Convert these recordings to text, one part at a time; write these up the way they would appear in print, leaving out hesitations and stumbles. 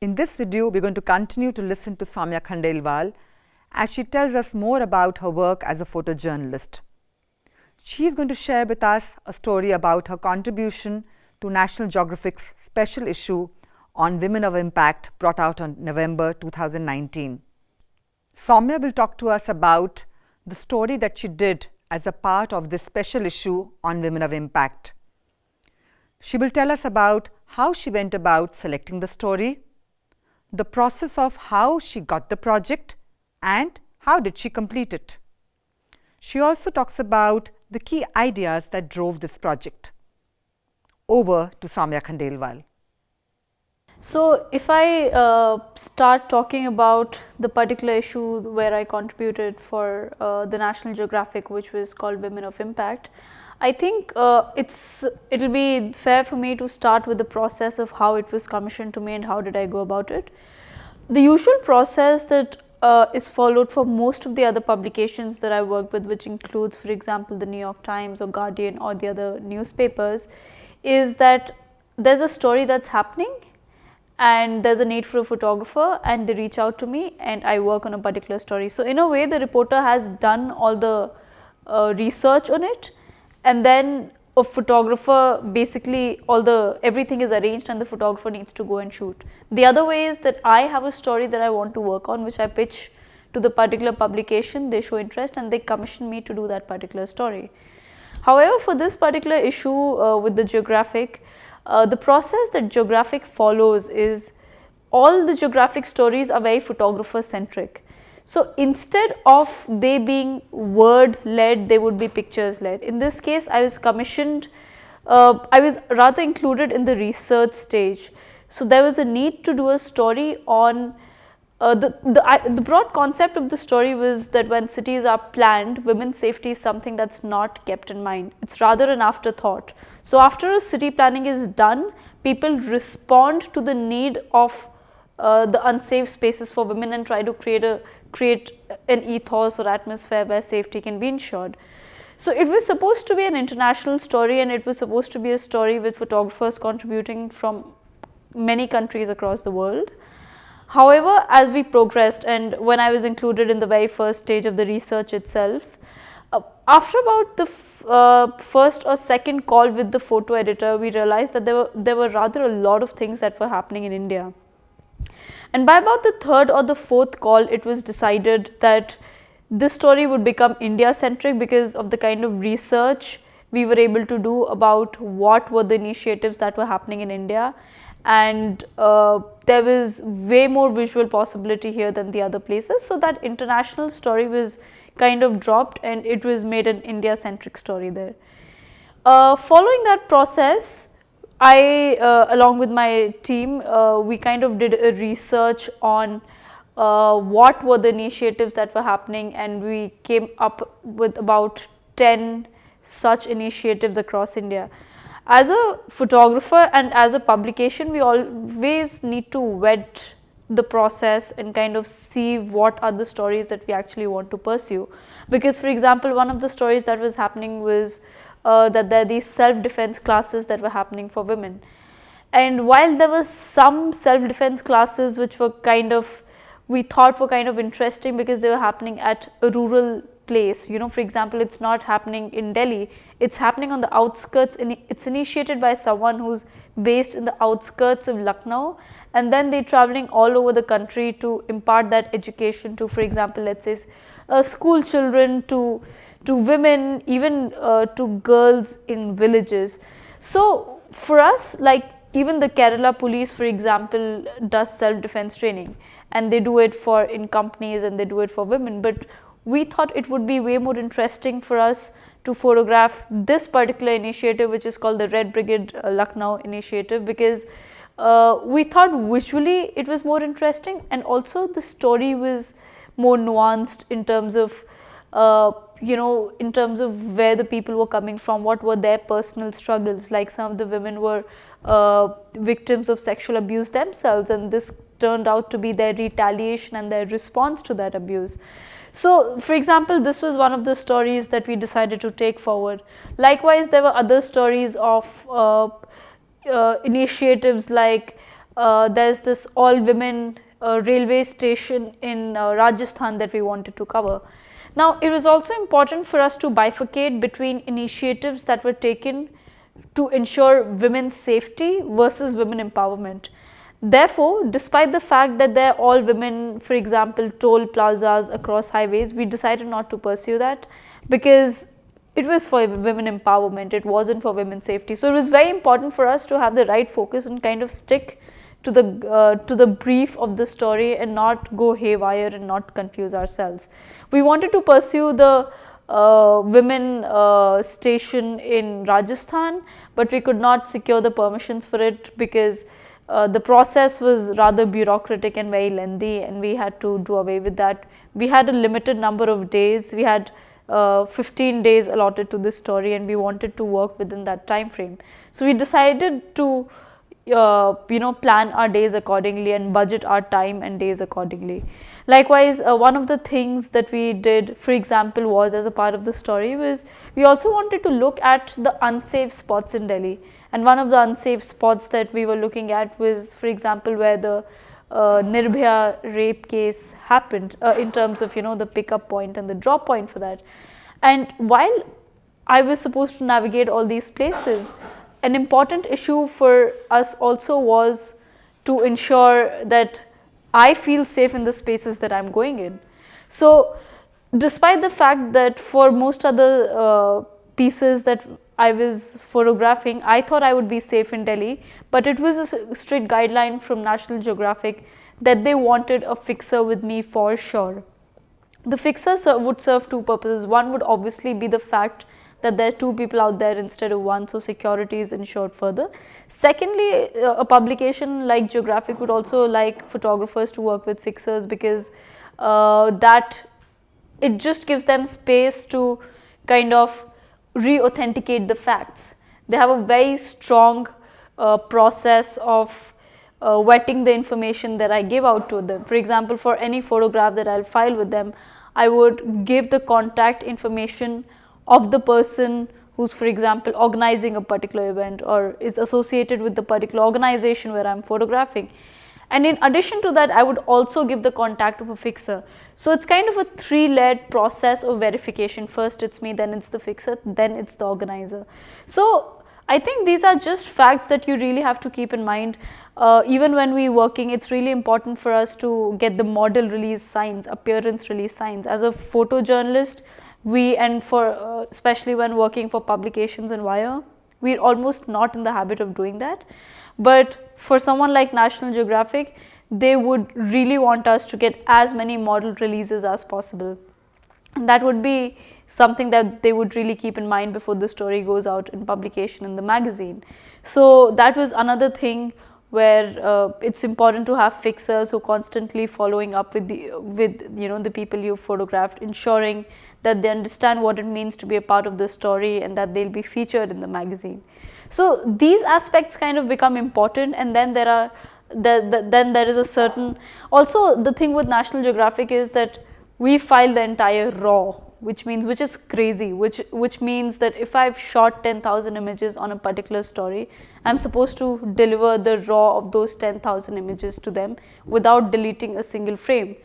In this video, we're going to continue to listen to Saumya Khandelwal as she tells us more about her work as a photojournalist. She is going to share with us a story about her contribution to National Geographic's special issue on Women of Impact brought out on November 2019. Saumya will talk to us about the story that she did as a part of this special issue on Women of Impact. She will tell us about how she went about selecting the story, the process of how she got the project, and how did she complete it. She also talks about the key ideas that drove this project. Over to Saumya Khandelwal. So if I start talking about the particular issue where I contributed for the National Geographic, which was called Women of Impact, I think it'll be fair for me to start with the process of how it was commissioned to me and how did I go about it. The usual process that is followed for most of the other publications that I work with, which includes, for example, the New York Times or Guardian or the other newspapers, is that there's a story that's happening and there's a need for a photographer, and they reach out to me and I work on a particular story. So in a way, the reporter has done all the research on it, and then a photographer, basically everything is arranged and the photographer needs to go and shoot. The other way is that I have a story that I want to work on, which I pitch to the particular publication, they show interest and they commission me to do that particular story. However, for this particular issue with the Geographic, the process that Geographic follows is all the Geographic stories are very photographer centric. So instead of they being word led, they would be pictures led. In this case, I was commissioned, I was rather included in the research stage. So there was a need to do a story on the broad concept of the story was that when cities are planned, women's safety is something that's not kept in mind. It's rather an afterthought. So after a city planning is done, people respond to the need of the unsafe spaces for women and try to create an ethos or atmosphere where safety can be ensured. So it was supposed to be an international story, and it was supposed to be a story with photographers contributing from many countries across the world. However, as we progressed and when I was included in the very first stage of the research itself, after about the first or second call with the photo editor, we realized that there were rather a lot of things that were happening in India. And by about the third or the fourth call, it was decided that this story would become India centric because of the kind of research we were able to do about what were the initiatives that were happening in India. And there was way more visual possibility here than the other places. So that international story was kind of dropped and it was made an India centric story there. Following that process, I along with my team, we kind of did a research on what were the initiatives that were happening, and we came up with about 10 such initiatives across India. As a photographer and as a publication, we always need to vet the process and kind of see what are the stories that we actually want to pursue. Because for example, one of the stories that was happening was that there are these self-defense classes that were happening for women. And while there were some self-defense classes which were we thought were kind of interesting because they were happening at a rural place, for example, it's not happening in Delhi, it's happening on the outskirts, it's initiated by someone who's based in the outskirts of Lucknow, and then they're traveling all over the country to impart that education to, for example, let's say school children, to women, even to girls in villages. So for us, like even the Kerala police, for example, does self-defense training, and they do it in companies and they do it for women, but we thought it would be way more interesting for us to photograph this particular initiative, which is called the Red Brigade Lucknow initiative, because we thought visually it was more interesting, and also the story was more nuanced in terms of in terms of where the people were coming from, what were their personal struggles. Like some of the women were victims of sexual abuse themselves, and this turned out to be their retaliation and their response to that abuse. So for example, this was one of the stories that we decided to take forward. Likewise, there were other stories of initiatives like there's this all women railway station in Rajasthan that we wanted to cover. Now, it was also important for us to bifurcate between initiatives that were taken to ensure women's safety versus women empowerment. Therefore, despite the fact that they're all women, for example, toll plazas across highways, we decided not to pursue that because it was for women empowerment, it wasn't for women's safety. So, it was very important for us to have the right focus and kind of stick to the brief of the story and not go haywire and not confuse ourselves. We wanted to pursue the women station in Rajasthan, but we could not secure the permissions for it because the process was rather bureaucratic and very lengthy, and we had to do away with that. We had a limited number of days. We had 15 days allotted to this story, and we wanted to work within that time frame. So, we decided to plan our days accordingly and budget our time and days accordingly. Likewise, one of the things that we did, for example, was as a part of the story was we also wanted to look at the unsafe spots in Delhi, and one of the unsafe spots that we were looking at was, for example, where the Nirbhaya rape case happened in terms of the pickup point and the drop point for that. And while I was supposed to navigate all these places, an important issue for us also was to ensure that I feel safe in the spaces that I'm going in. So, despite the fact that for most other pieces that I was photographing, I thought I would be safe in Delhi, but it was a strict guideline from National Geographic that they wanted a fixer with me for sure. The fixer would serve two purposes. One would obviously be the fact that there are two people out there instead of one, so security is ensured further. Secondly, a publication like Geographic would also like photographers to work with fixers because that it just gives them space to kind of re-authenticate the facts. They have a very strong process of vetting the information that I give out to them. For example, for any photograph that I'll file with them, I would give the contact information of the person who's, for example, organizing a particular event or is associated with the particular organization where I'm photographing. And in addition to that, I would also give the contact of a fixer. So, it's kind of a three-layered process of verification. First it's me, then it's the fixer, then it's the organizer. So, I think these are just facts that you really have to keep in mind. Even when we're working, it's really important for us to get the model release signs, appearance release signs. As a photojournalist, and for especially when working for publications and wire, we're almost not in the habit of doing that. But for someone like National Geographic, they would really want us to get as many model releases as possible. And that would be something that they would really keep in mind before the story goes out in publication in the magazine. So, that was another thing where it's important to have fixers who are constantly following up with the people you photographed, ensuring that they understand what it means to be a part of the story and that they'll be featured in the magazine. So, these aspects kind of become important, and then there is a certain, also the thing with National Geographic is that we file the entire raw, which is crazy, which means that if I've shot 10,000 images on a particular story, I'm supposed to deliver the raw of those 10,000 images to them without deleting a single frame.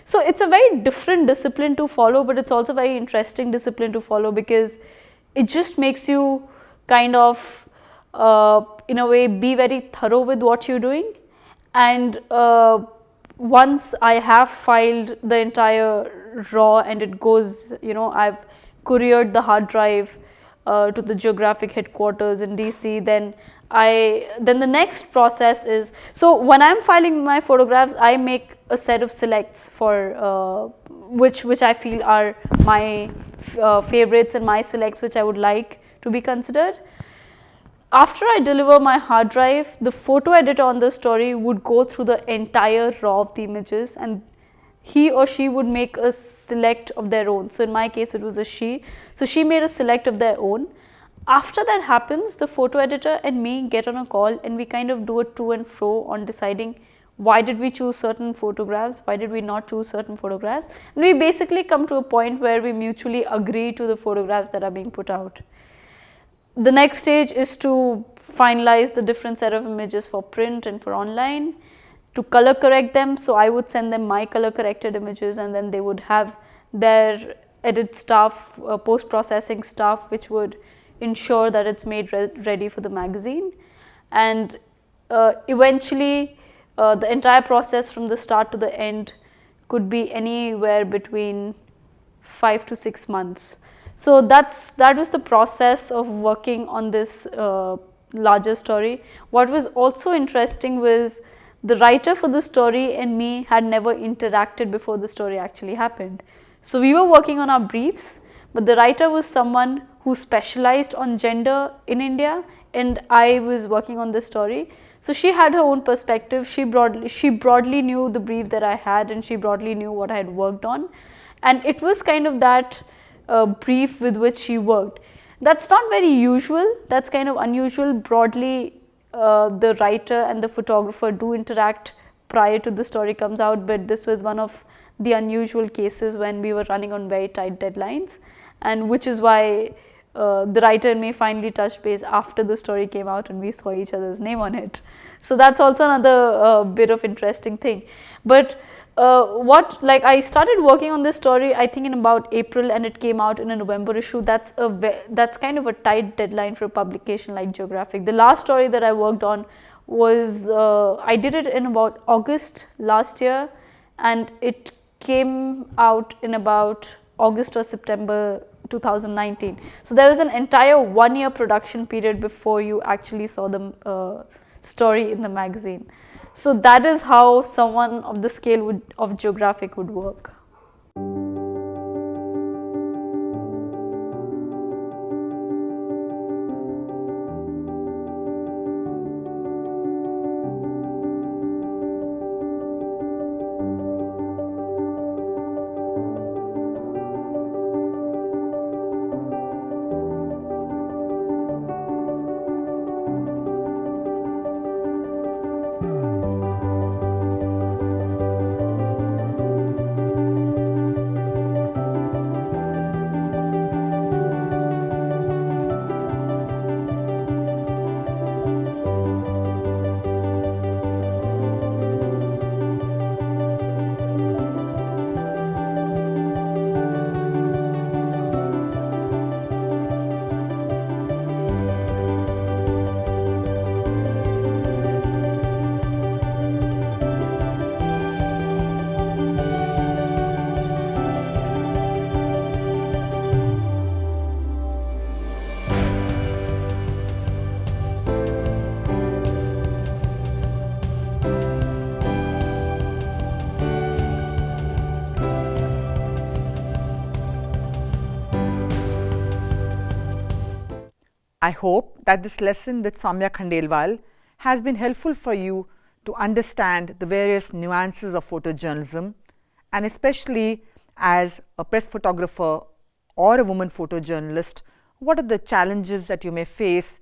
So, it's a very different discipline to follow, but it's also a very interesting discipline to follow because it just makes you kind of in a way be very thorough with what you're doing. And once I have filed the entire raw and it goes, I've couriered the hard drive to the Geographic headquarters in DC, then the next process is, so when I'm filing my photographs, I make a set of selects for which I feel are my favorites and my selects which I would like to be considered. After I deliver my hard drive, the photo editor on the story would go through the entire raw of the images and he or she would make a select of their own. So, in my case it was a she. So, she made a select of their own. After that happens, the photo editor and me get on a call and we kind of do a to and fro on deciding why did we choose certain photographs, why did we not choose certain photographs, and we basically come to a point where we mutually agree to the photographs that are being put out. the next stage is to finalize the different set of images for print and for online, to color correct them. So I would send them my color corrected images, and then they would have their edit staff, post processing staff, which would ensure that it's made ready for the magazine. And eventually the entire process from the start to the end could be anywhere between 5 to 6 months. So that was the process of working on this larger story. What was also interesting was the writer for the story and me had never interacted before the story actually happened. So we were working on our briefs, but the writer was someone who specialized on gender in India, and I was working on this story. So she had her own perspective. She broadly knew the brief that I had, and she broadly knew what I had worked on, and it was kind of that brief with which she worked. That's not very usual. That's kind of unusual. Broadly, the writer and the photographer do interact prior to the story comes out, but this was one of the unusual cases when we were running on very tight deadlines, and which is why the writer and me finally touched base after the story came out and we saw each other's name on it. So that's also another bit of interesting thing. But I started working on this story I think in about April, and it came out in a November issue. That's kind of a tight deadline for a publication like Geographic. The last story that I worked on was I did it in about August last year, and it came out in about August or September 2019. So there was an entire 1-year production period before you actually saw the story in the magazine. So that is how someone of the scale of Geographic would work. I hope that this lesson with Saumya Khandelwal has been helpful for you to understand the various nuances of photojournalism, and especially as a press photographer or a woman photojournalist, what are the challenges that you may face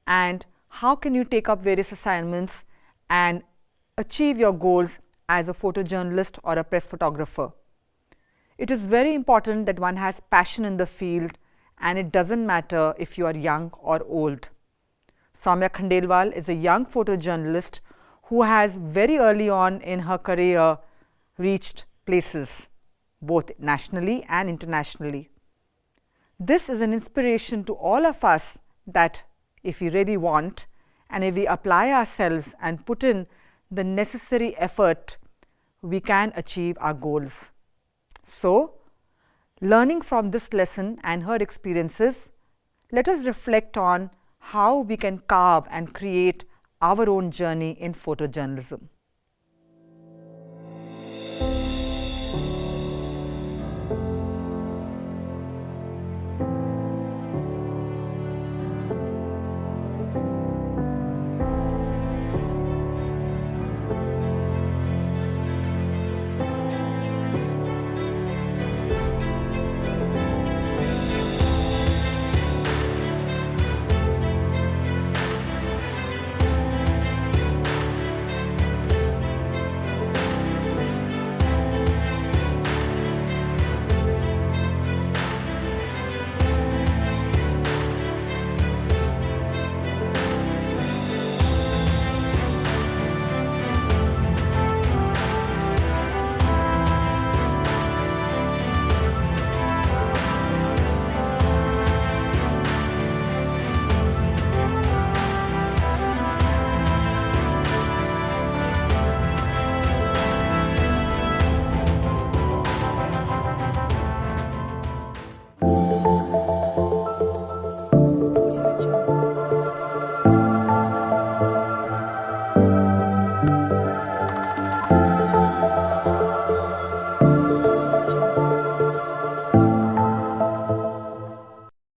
and how can you take up various assignments and achieve your goals as a photojournalist or a press photographer. It is very important that one has passion in the field, and it doesn't matter if you are young or old. Saumya Khandelwal is a young photojournalist who has very early on in her career reached places both nationally and internationally. This is an inspiration to all of us that if we really want and if we apply ourselves and put in the necessary effort, we can achieve our goals. So, learning from this lesson and her experiences, let us reflect on how we can carve and create our own journey in photojournalism.